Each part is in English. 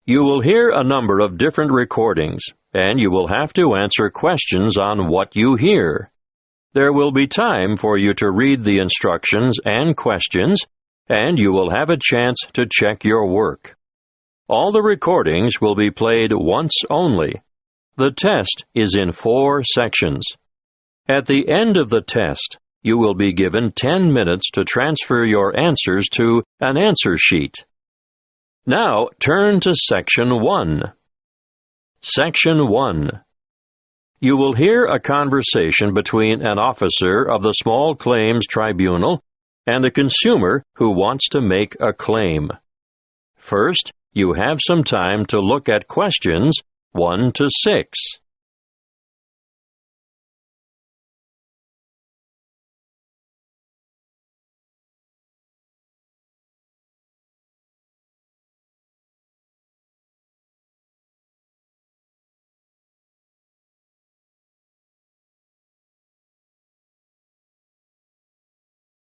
You will hear a number of different recordings, and you will have to answer questions on what you hear. There will be time for you to read the instructions and questions, and you will have a chance to check your work. All the recordings will be played once only. The test is in 4 sections. At the end of the test, you will be given 10 minutes to transfer your answers to an answer sheet. Now turn to Section 1. Section 1. You will hear a conversation between an officer of the Small Claims Tribunal and a consumer who wants to make a claim. First, you have some time to look at questions 1 to 6.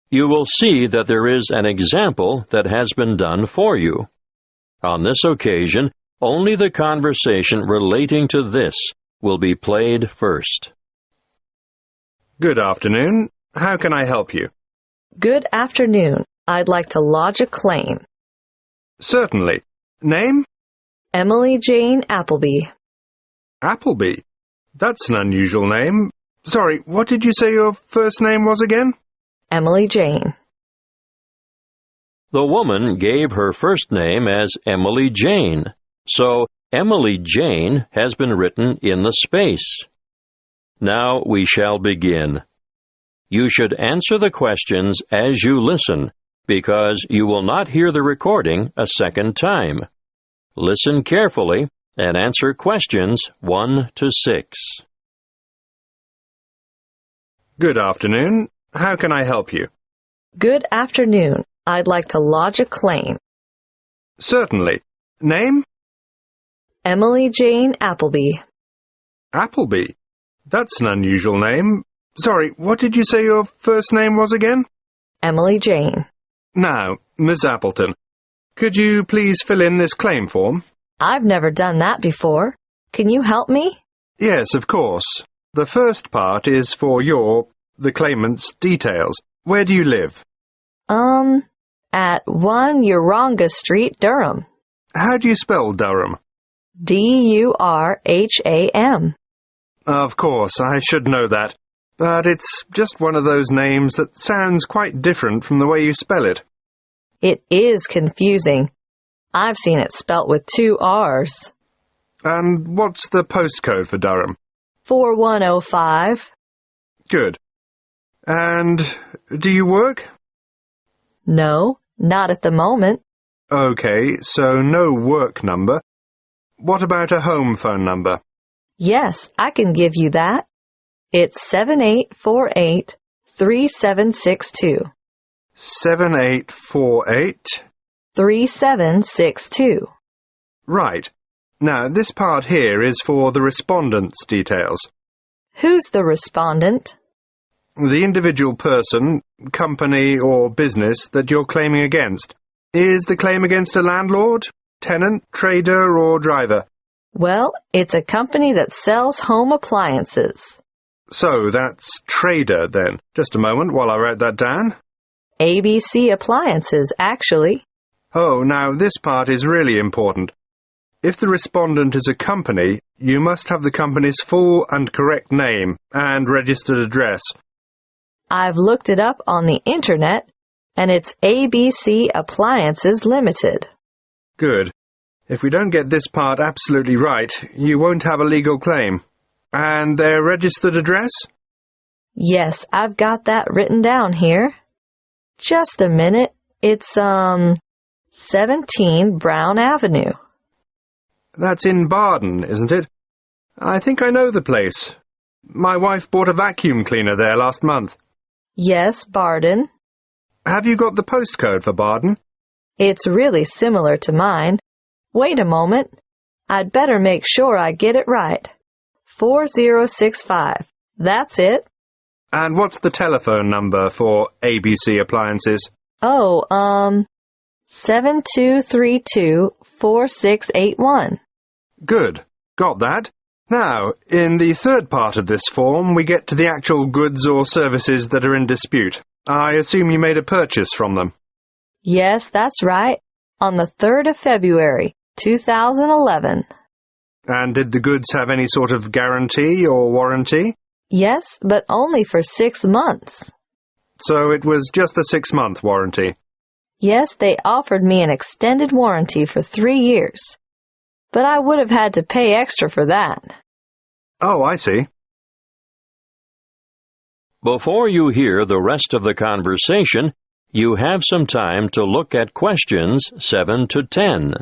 You will see that there is an example that has been done for you. On this occasion, only the conversation relating to this will be played first. Good afternoon. How can I help you? Good afternoon. I'd like to lodge a claim. Certainly. Name? Emily Jane Appleby. Appleby. That's an unusual name. Sorry, what did you say your first name was again? Emily Jane. The woman gave her first name as Emily Jane, so Emily Jane has been written in the space. Now we shall begin. You should answer the questions as you listen, because you will not hear the recording a second time. Listen carefully and answer questions 1 to 6. Good afternoon. How can I help you? Good afternoon. I'd like to lodge a claim. Certainly. Name? Emily Jane Appleby. Appleby. That's an unusual name. Sorry, what did you say your first name was again? Emily Jane. Now, Miss Appleton, could you please fill in this claim form? I've never done that before. Can you help me? Yes, of course. The first part is for the claimant's details. Where do you live? At 1 Uranga Street, Durham. How do you spell Durham? Durham. Of course, I should know that. But it's just one of those names that sounds quite different from the way you spell it. It is confusing. I've seen it spelt with 2 R's. And what's the postcode for Durham? 4105. Good. And do you work? No, not at the moment. Okay, so no work number. What about a home phone number? Yes, I can give you that. It's 7848-3762. 7848? 3762. Right. Now, this part here is for the respondent's details. Who's the respondent? The individual person, company, or business that you're claiming against. Is the claim against a landlord, tenant, trader, or driver? Well, it's a company that sells home appliances. So that's trader, then. Just a moment while I write that down. ABC Appliances, actually. Oh, now this part is really important. If the respondent is a company, you must have the company's full and correct name and registered address. I've looked it up on the internet, and it's ABC Appliances Limited. Good. If we don't get this part absolutely right, you won't have a legal claim. And their registered address? Yes, I've got that written down here. Just a minute. It's, 17 Brown Avenue. That's in Barden, isn't it? I think I know the place. My wife bought a vacuum cleaner there last month. Yes, Barden. Have you got the postcode for Barden? It's really similar to mine. Wait a moment. I'd better make sure I get it right. 4065. That's it. And what's the telephone number for ABC Appliances? Oh, 7232-4681. Good. Got that. Now, in the third part of this form, we get to the actual goods or services that are in dispute. I assume you made a purchase from them. Yes, that's right. On the 3rd of February, 2011. And did the goods have any sort of guarantee or warranty? Yes, but only for 6 months. So it was just a 6-month warranty. Yes, they offered me an extended warranty for 3 years. But I would have had to pay extra for that. Oh, I see. Before you hear the rest of the conversation, you have some time to look at questions 7 to 10.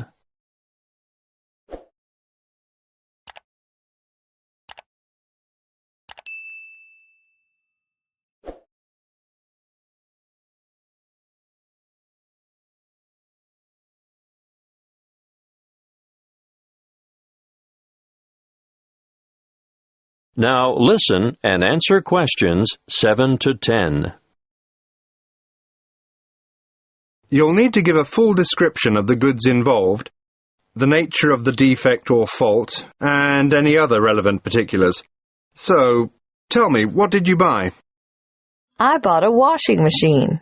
Now listen and answer questions 7 to 10. You'll need to give a full description of the goods involved, the nature of the defect or fault, and any other relevant particulars. So, tell me, what did you buy? I bought a washing machine.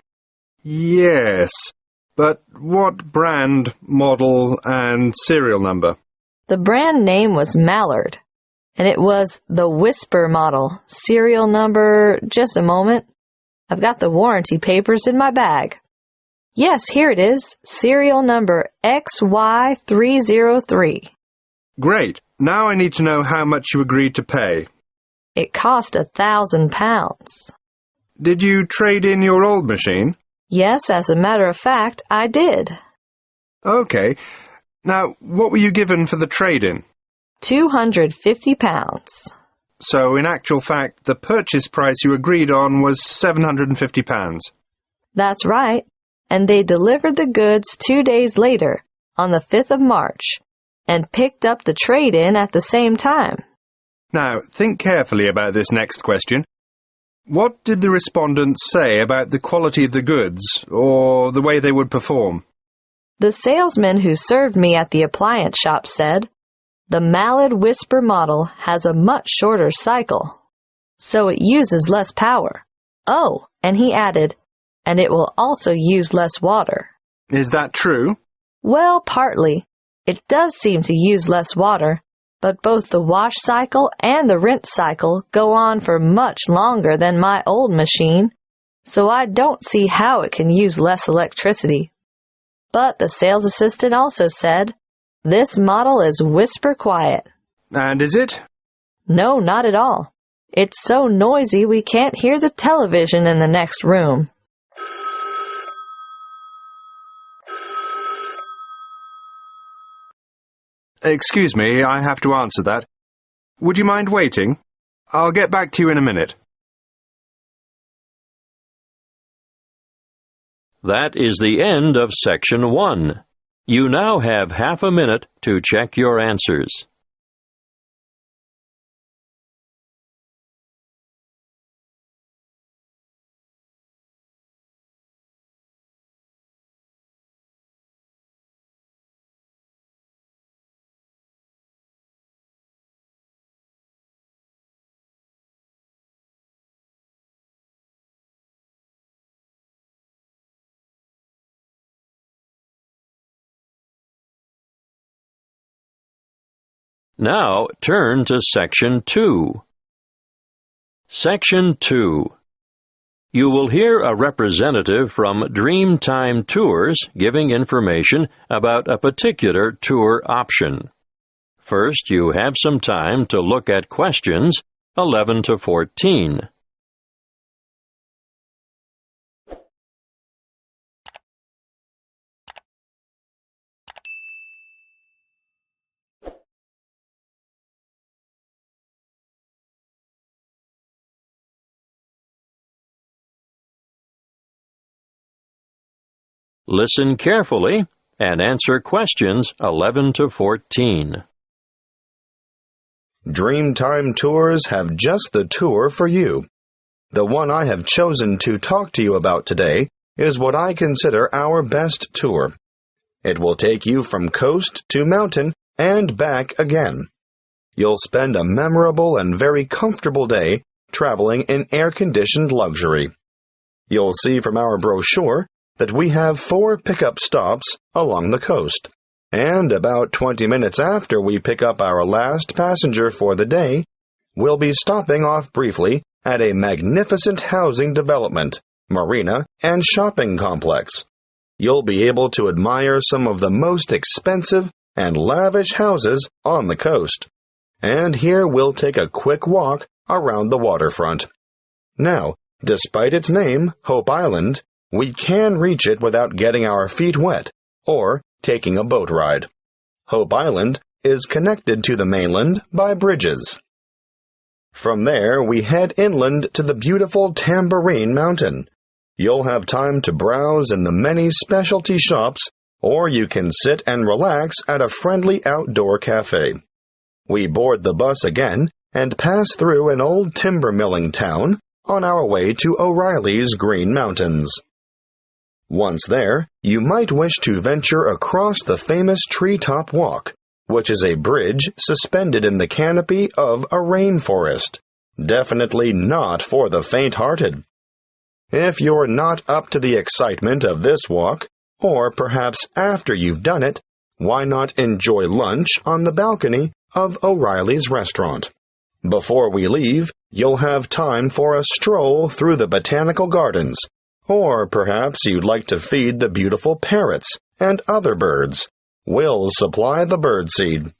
Yes, but what brand, model, and serial number? The brand name was Mallard, and it was the Whisper model. Serial number, just a moment. I've got the warranty papers in my bag. Yes, here it is. Serial number XY303. Great. Now I need to know how much you agreed to pay. It cost £1,000. Did you trade in your old machine? Yes, as a matter of fact, I did. Okay. Now, what were you given for the trade-in? £250. So, in actual fact, the purchase price you agreed on was £750. That's right. And they delivered the goods 2 days later, on the 5th of March, and picked up the trade-in at the same time. Now, think carefully about this next question. What did the respondents say about the quality of the goods, or the way they would perform? The salesman who served me at the appliance shop said, "The Mallard Whisper model has a much shorter cycle, so it uses less power. Oh," and he added, "and it will also use less water." Is that true? Well, partly. It does seem to use less water, but both the wash cycle and the rinse cycle go on for much longer than my old machine, so I don't see how it can use less electricity. But the sales assistant also said, "This model is whisper quiet." And is it? No, not at all. It's so noisy we can't hear the television in the next room. Excuse me, I have to answer that. Would you mind waiting? I'll get back to you in a minute. That is the end of Section 1. You now have half a minute to check your answers. Now turn to Section 2. Section 2. You will hear a representative from Dreamtime Tours giving information about a particular tour option. First, you have some time to look at questions 11 to 14. Listen carefully and answer questions 11 to 14. Dreamtime Tours have just the tour for you. The one I have chosen to talk to you about today is what I consider our best tour. It will take you from coast to mountain and back again. You'll spend a memorable and very comfortable day traveling in air-conditioned luxury. You'll see from our brochure that we have 4 pickup stops along the coast, and about 20 minutes after we pick up our last passenger for the day, we'll be stopping off briefly at a magnificent housing development, marina, and shopping complex. You'll be able to admire some of the most expensive and lavish houses on the coast. And here we'll take a quick walk around the waterfront. Now, despite its name, Hope Island, we can reach it without getting our feet wet or taking a boat ride. Hope Island is connected to the mainland by bridges. From there, we head inland to the beautiful Tambourine Mountain. You'll have time to browse in the many specialty shops, or you can sit and relax at a friendly outdoor cafe. We board the bus again and pass through an old timber milling town on our way to O'Reilly's Green Mountains. Once there, you might wish to venture across the famous Treetop Walk, which is a bridge suspended in the canopy of a rainforest. Definitely not for the faint-hearted. If you're not up to the excitement of this walk, or perhaps after you've done it, why not enjoy lunch on the balcony of O'Reilly's restaurant? Before we leave, you'll have time for a stroll through the botanical gardens, or perhaps you'd like to feed the beautiful parrots and other birds. We'll supply the birdseed.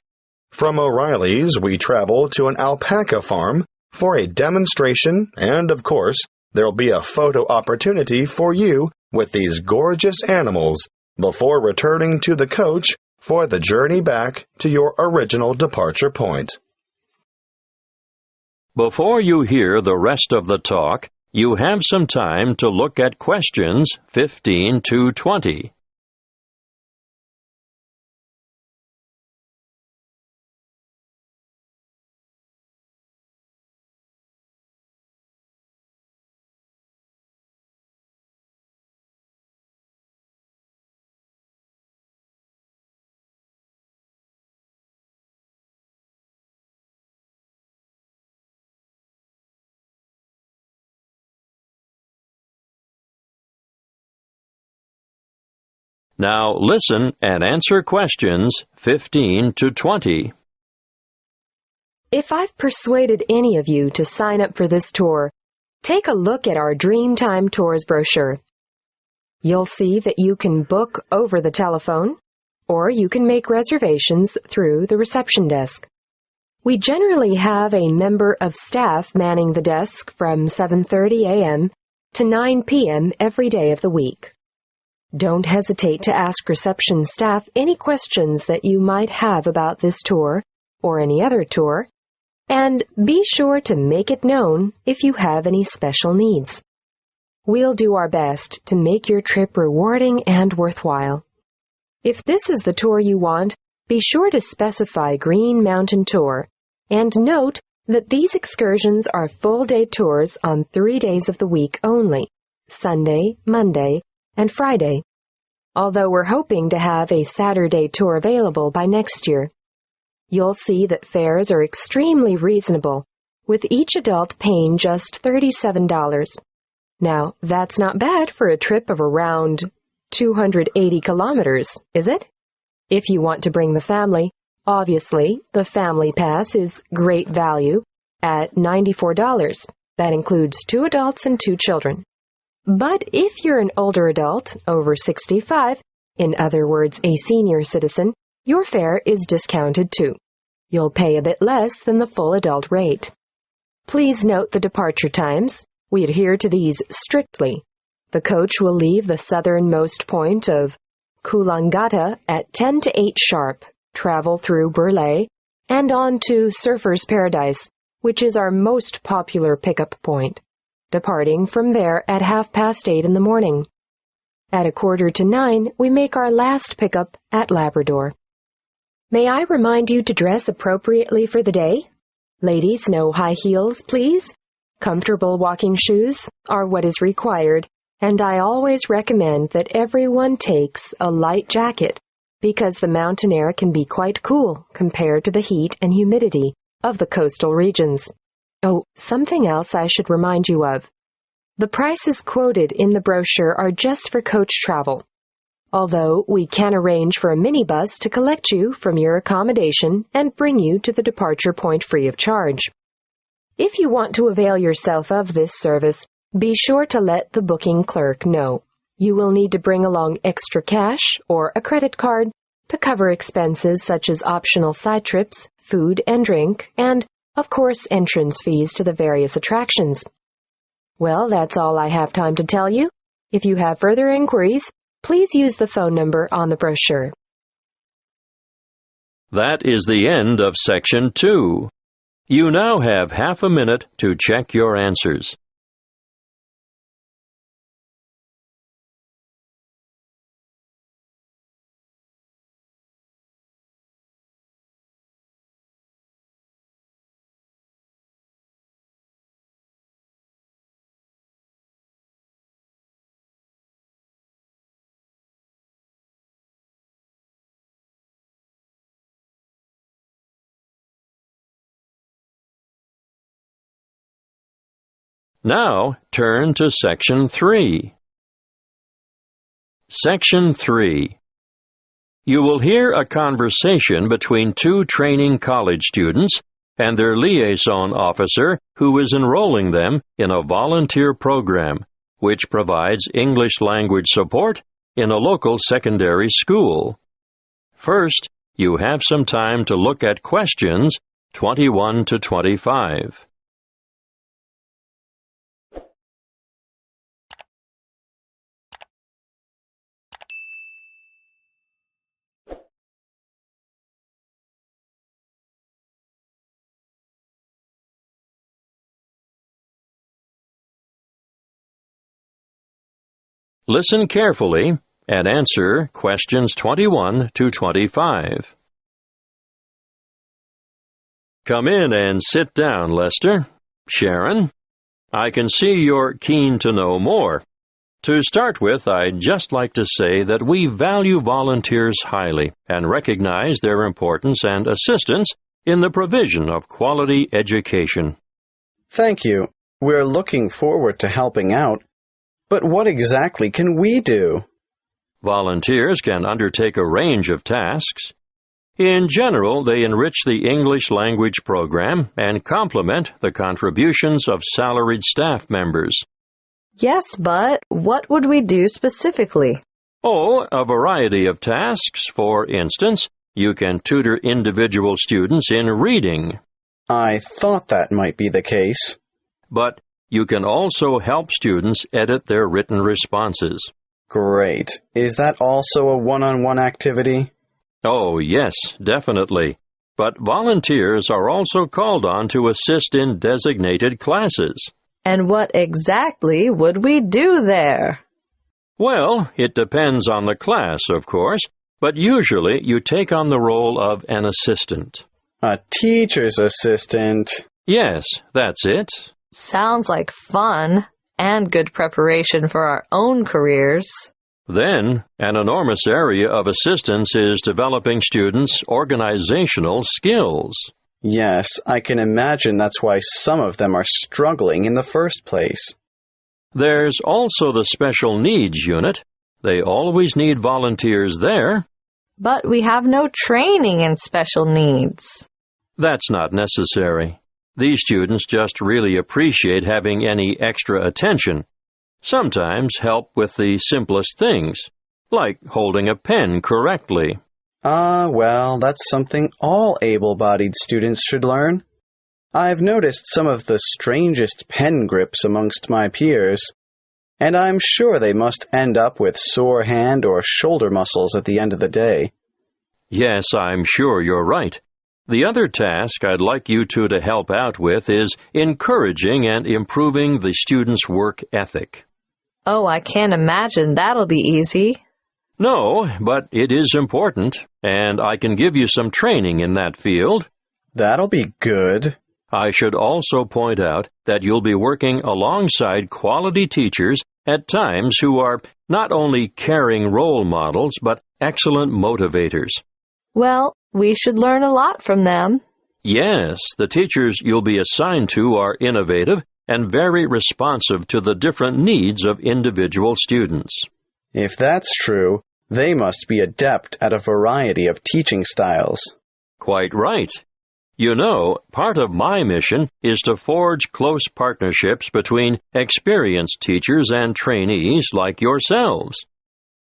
From O'Reilly's, we travel to an alpaca farm for a demonstration, and of course, there'll be a photo opportunity for you with these gorgeous animals before returning to the coach for the journey back to your original departure point. Before you hear the rest of the talk, you have some time to look at questions 15 to 20. Now listen and answer questions 15 to 20. If I've persuaded any of you to sign up for this tour, take a look at our Dreamtime Tours brochure. You'll see that you can book over the telephone, or you can make reservations through the reception desk. We generally have a member of staff manning the desk from 7:30 a.m. to 9 p.m. every day of the week. Don't hesitate to ask reception staff any questions that you might have about this tour or any other tour, and be sure to make it known if you have any special needs. We'll do our best to make your trip rewarding and worthwhile. If this is the tour you want, be sure to specify Green Mountain Tour, and note that these excursions are full-day tours on 3 days of the week only, Sunday, Monday, and Friday, although we're hoping to have a Saturday tour available by next year. You'll see that fares are extremely reasonable, with each adult paying just $37. Now, that's not bad for a trip of around 280 kilometers, is it? If you want to bring the family, obviously, the Family Pass is great value at $94. That includes 2 adults and 2 children. But if you're an older adult, over 65, in other words, a senior citizen, your fare is discounted too. You'll pay a bit less than the full adult rate. Please note the departure times. We adhere to these strictly. The coach will leave the southernmost point of Coolangatta at 10 to 8 sharp, travel through Burleigh, and on to Surfer's Paradise, which is our most popular pickup point, departing from there at 8:30 in the morning. At 8:45, we make our last pickup at Labrador. May I remind you to dress appropriately for the day? Ladies, no high heels, please. Comfortable walking shoes are what is required, and I always recommend that everyone takes a light jacket because the mountain air can be quite cool compared to the heat and humidity of the coastal regions. Oh, something else I should remind you of. The prices quoted in the brochure are just for coach travel, although we can arrange for a minibus to collect you from your accommodation and bring you to the departure point free of charge. If you want to avail yourself of this service, be sure to let the booking clerk know. You will need to bring along extra cash or a credit card to cover expenses such as optional side trips, food and drink, and, of course, entrance fees to the various attractions. Well, that's all I have time to tell you. If you have further inquiries, please use the phone number on the brochure. That is the end of Section 2. You now have half a minute to check your answers. Now, turn to Section 3. Section 3. You will hear a conversation between two training college students and their liaison officer who is enrolling them in a volunteer program which provides English language support in a local secondary school. First, you have some time to look at questions 21 to 25. Listen carefully and answer questions 21 to 25. Come in and sit down, Lester. Sharon, I can see you're keen to know more. To start with, I'd just like to say that we value volunteers highly and recognize their importance and assistance in the provision of quality education. Thank you. We're looking forward to helping out. But what exactly can we do? Volunteers can undertake a range of tasks. In general, they enrich the English language program and complement the contributions of salaried staff members. Yes, but what would we do specifically? Oh, a variety of tasks. For instance, you can tutor individual students in reading. I thought that might be the case. But you can also help students edit their written responses. Great. Is that also a one-on-one activity? Oh, yes, definitely. But volunteers are also called on to assist in designated classes. And what exactly would we do there? Well, it depends on the class, of course, but usually you take on the role of an assistant. A teacher's assistant. Yes, that's it. Sounds like fun and good preparation for our own careers. Then, an enormous area of assistance is developing students' organizational skills. Yes, I can imagine that's why some of them are struggling in the first place. There's also the special needs unit. They always need volunteers there. But we have no training in special needs. That's not necessary. These students just really appreciate having any extra attention. Sometimes help with the simplest things, like holding a pen correctly. Well, that's something all able-bodied students should learn. I've noticed some of the strangest pen grips amongst my peers, and I'm sure they must end up with sore hand or shoulder muscles at the end of the day. Yes, I'm sure you're right. The other task I'd like you two to help out with is encouraging and improving the students' work ethic. Oh, I can't imagine that'll be easy. No, but it is important, and I can give you some training in that field. That'll be good. I should also point out that you'll be working alongside quality teachers at times who are not only caring role models but excellent motivators. Well, we should learn a lot from them. Yes, the teachers you'll be assigned to are innovative and very responsive to the different needs of individual students. If that's true, they must be adept at a variety of teaching styles. Quite right. You know, part of my mission is to forge close partnerships between experienced teachers and trainees like yourselves.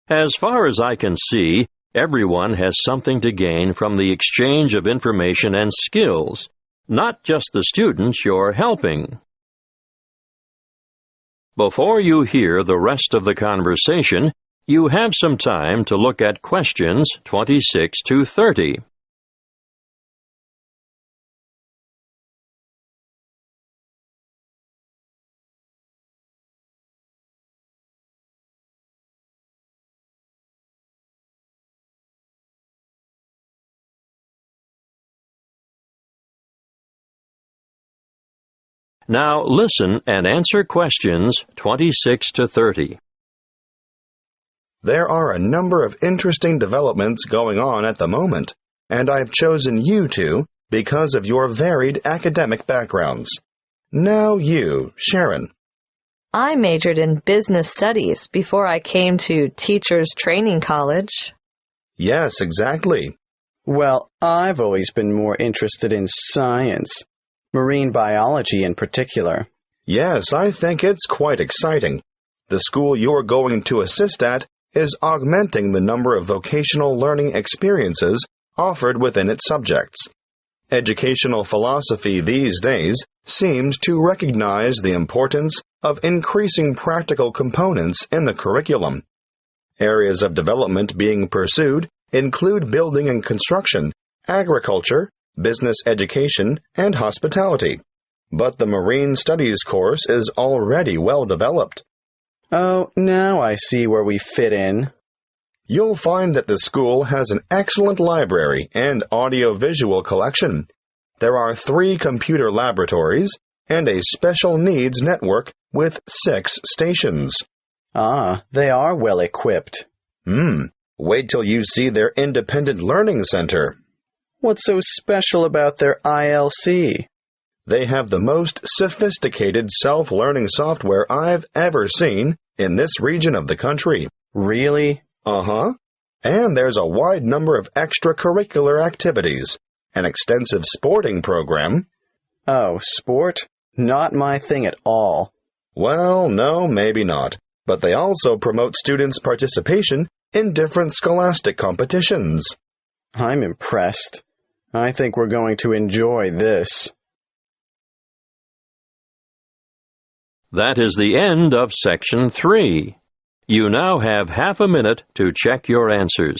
As far as I can see, everyone has something to gain from the exchange of information and skills, not just the students you're helping. Before you hear the rest of the conversation, you have some time to look at questions 26 to 30. Now listen and answer questions 26 to 30. There are a number of interesting developments going on at the moment, and I've chosen you two because of your varied academic backgrounds. Now you, Sharon. I majored in business studies before I came to Teachers Training College. Yes, exactly. Well, I've always been more interested in science, marine biology in particular. Yes, I think it's quite exciting. The school you're going to assist at is augmenting the number of vocational learning experiences offered within its subjects. Educational philosophy these days seems to recognize the importance of increasing practical components in the curriculum. Areas of development being pursued include building and construction, agriculture, business education, and hospitality. But the Marine Studies course is already well developed. Oh, now I see where we fit in. You'll find that the school has an excellent library and audio-visual collection. There are 3 computer laboratories and a special needs network with 6 stations. Ah, they are well equipped. Wait till you see their independent learning center. What's so special about their ILC? They have the most sophisticated self-learning software I've ever seen in this region of the country. Really? Uh-huh. And there's a wide number of extracurricular activities, an extensive sporting program. Oh, sport? Not my thing at all. Well, no, maybe not. But they also promote students' participation in different scholastic competitions. I'm impressed. I think we're going to enjoy this. That is the end of Section 3. You now have half a minute to check your answers.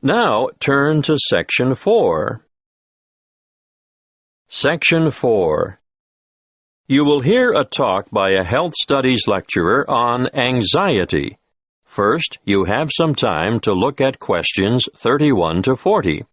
Now turn to Section 4. Section 4. You will hear a talk by a health studies lecturer on anxiety. First, you have some time to look at questions 31 to 40.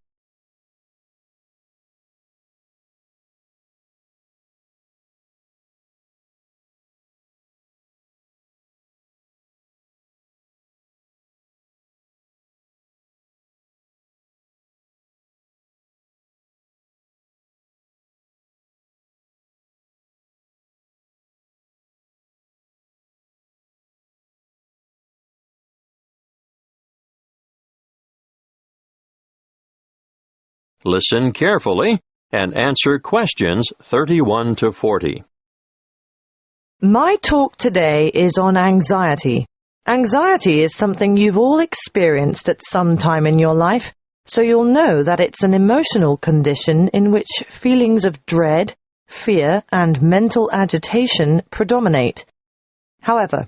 Listen carefully and answer questions 31 to 40. My talk today is on anxiety. Anxiety is something you've all experienced at some time in your life, so you'll know that it's an emotional condition in which feelings of dread, fear, and mental agitation predominate. However,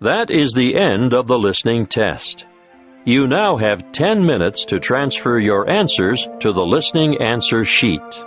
That is the end of the listening test. You now have 10 minutes to transfer your answers to the listening answer sheet.